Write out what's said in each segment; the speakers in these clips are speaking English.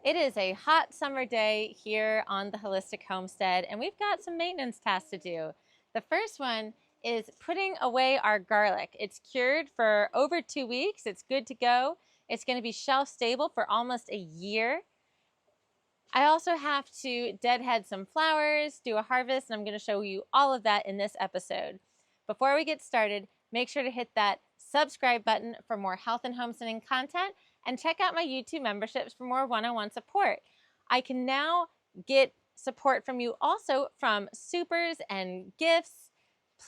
It is a hot summer day here on the Holistic Homestead, and we've got some maintenance tasks to do. The first one is putting away our garlic. It's cured for over 2 weeks. It's good to go. It's going to be shelf stable for almost a year. I also have to deadhead some flowers, do a harvest, and I'm going to show you all of that in this episode. Before we get started, make sure to hit that subscribe button for more health and homesteading content, and check out my YouTube memberships for more one-on-one support. I can now get support from you also from supers and gifts.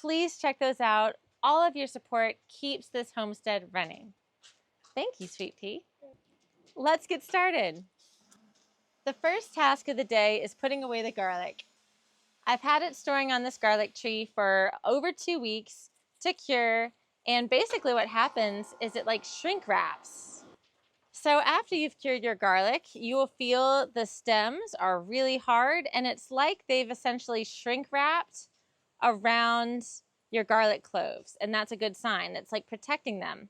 Please check those out. All of your support keeps this homestead running. Thank you, Sweet Pea. Let's get started. The first task of the day is putting away the garlic. I've had it storing on this garlic tree for over 2 weeks to cure, and basically what happens is it like shrink wraps. So after you've cured your garlic, you will feel the stems are really hard, and it's like they've essentially shrink wrapped around your garlic cloves, and that's a good sign. It's like protecting them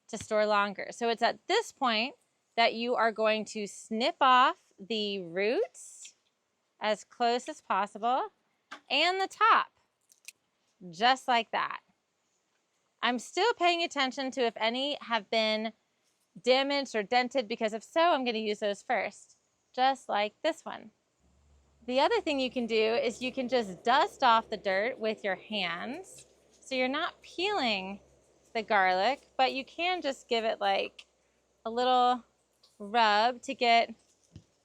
to store longer. So it's at this point that you are going to snip off the roots as close as possible and the top, just like that. I'm still paying attention to if any have been damaged or dented, because if so, I'm going to use those first, just like this one. The other thing you can do is you can just dust off the dirt with your hands, so you're not peeling the garlic, but you can just give it like a little rub to get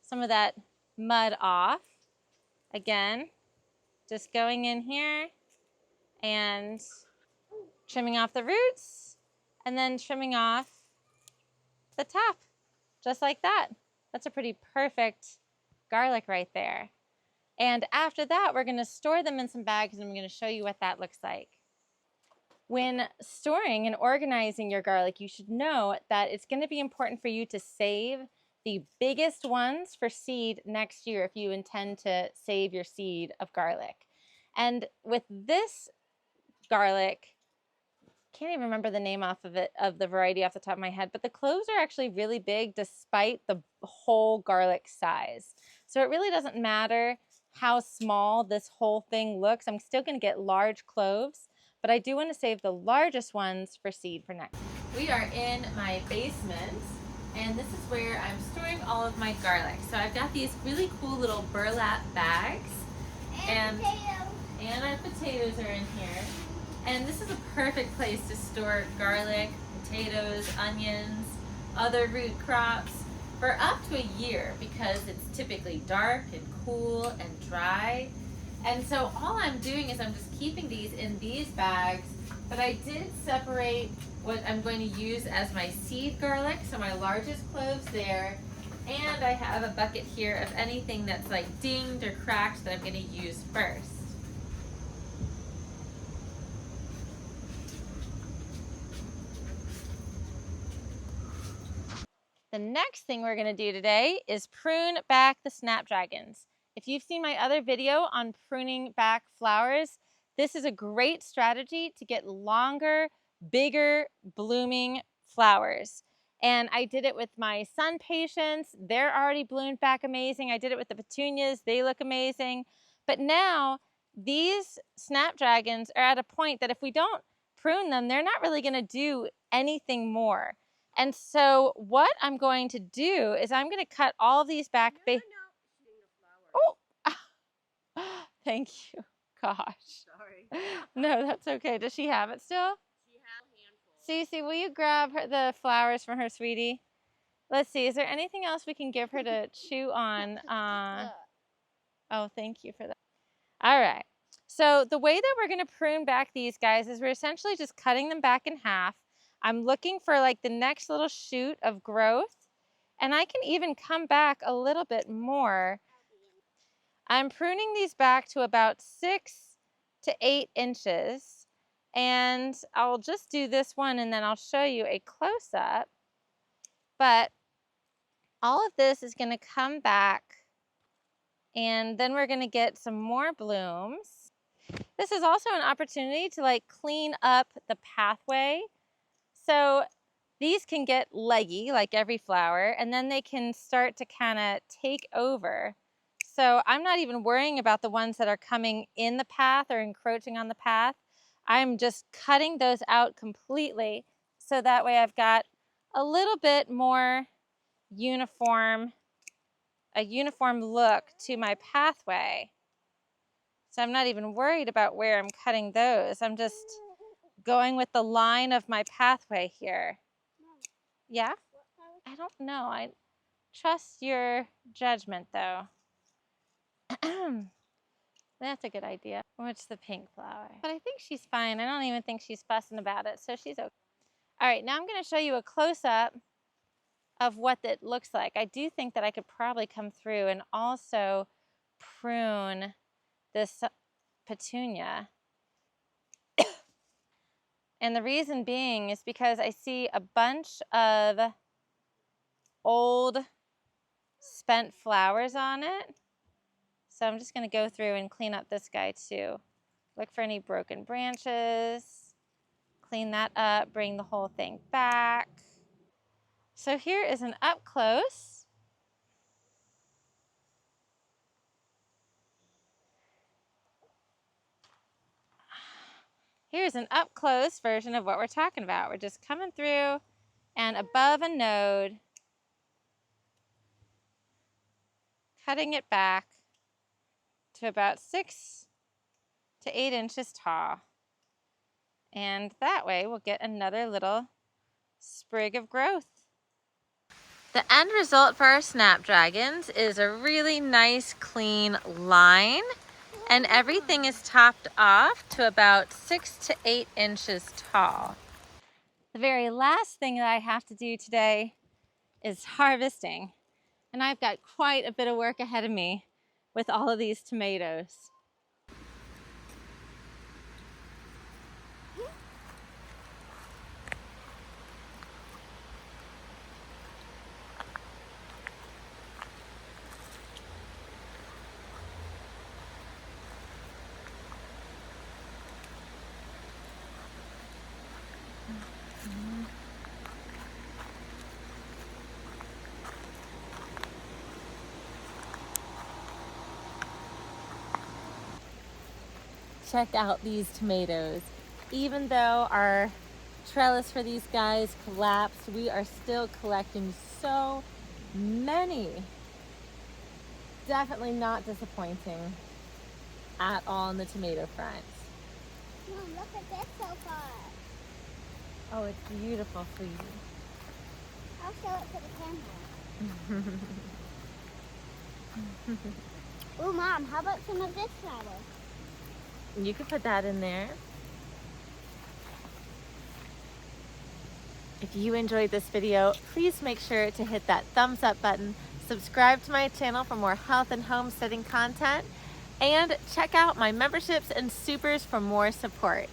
some of that mud off. Again, just going in here and trimming off the roots, and then trimming off the top, just like that. That's a pretty perfect garlic right there. And after that, we're going to store them in some bags, and I'm going to show you what that looks like. When storing and organizing your garlic, you should know that it's going to be important for you to save the biggest ones for seed next year if you intend to save your seed of garlic. And with this garlic, can't even remember the name of the variety off the top of my head, but the cloves are actually really big despite the whole garlic size. So it really doesn't matter how small this whole thing looks. I'm still going to get large cloves, but I do want to save the largest ones for seed for next. We are in my basement, and this is where I'm storing all of my garlic. So I've got these really cool little burlap bags, and our potatoes are in here. And this is a perfect place to store garlic, potatoes, onions, other root crops for up to a year, because it's typically dark and cool and dry. And so all I'm doing is I'm just keeping these in these bags, but I did separate what I'm going to use as my seed garlic, so my largest cloves there, and I have a bucket here of anything that's like dinged or cracked that I'm going to use first. The next thing we're going to do today is prune back the snapdragons. If you've seen my other video on pruning back flowers, this is a great strategy to get longer, bigger blooming flowers. And I did it with my sun patience. They're already bloomed back amazing. I did it with the petunias. They look amazing. But now these snapdragons are at a point that if we don't prune them, they're not really going to do anything more. And so what I'm going to do is I'm going to cut all of these back. Oh, thank you. Gosh. Sorry. No, that's okay. Does she have it still? She has a handful. Cece, will you grab the flowers from her, sweetie? Let's see. Is there anything else we can give her to chew on? Oh, thank you for that. All right. So the way that we're going to prune back these guys is we're essentially just cutting them back in half. I'm looking for like the next little shoot of growth, and I can even come back a little bit more. I'm pruning these back to about 6 to 8 inches, and I'll just do this one and then I'll show you a close-up. But all of this is going to come back, and then we're going to get some more blooms. This is also an opportunity to like clean up the pathway. So these can get leggy like every flower, and then they can start to kind of take over. So I'm not even worrying about the ones that are coming in the path or encroaching on the path. I'm just cutting those out completely, so that way I've got a little bit more uniform, a uniform look to my pathway. So I'm not even worried about where I'm cutting those. I'm just going with the line of my pathway here. Yeah? I don't know. I trust your judgment, though. That's a good idea. What's the pink flower? But I think she's fine. I don't even think she's fussing about it, so she's okay. All right, now I'm going to show you a close-up of what it looks like. I do think that I could probably come through and also prune this petunia. And the reason being is because I see a bunch of old spent flowers on it. So I'm just going to go through and clean up this guy too. Look for any broken branches, clean that up, bring the whole thing back. So here is an up close. Here's an up close version of what we're talking about. We're just coming through and above a node, cutting it back to about 6 to 8 inches tall. And that way we'll get another little sprig of growth. The end result for our snapdragons is a really nice clean line, and everything is topped off to about 6 to 8 inches tall. The very last thing that I have to do today is harvesting, and I've got quite a bit of work ahead of me with all of these tomatoes. Check out these tomatoes. Even though our trellis for these guys collapsed, we are still collecting so many. Definitely not disappointing at all on the tomato front. Mom, look at this so far. Oh, it's beautiful, sweetie. I'll show it to the camera. Ooh, Mom, how about some of this flower? You could put that in there. If you enjoyed this video, please make sure to hit that thumbs up button, subscribe to my channel for more health and homesteading content, and check out my memberships and supers for more support.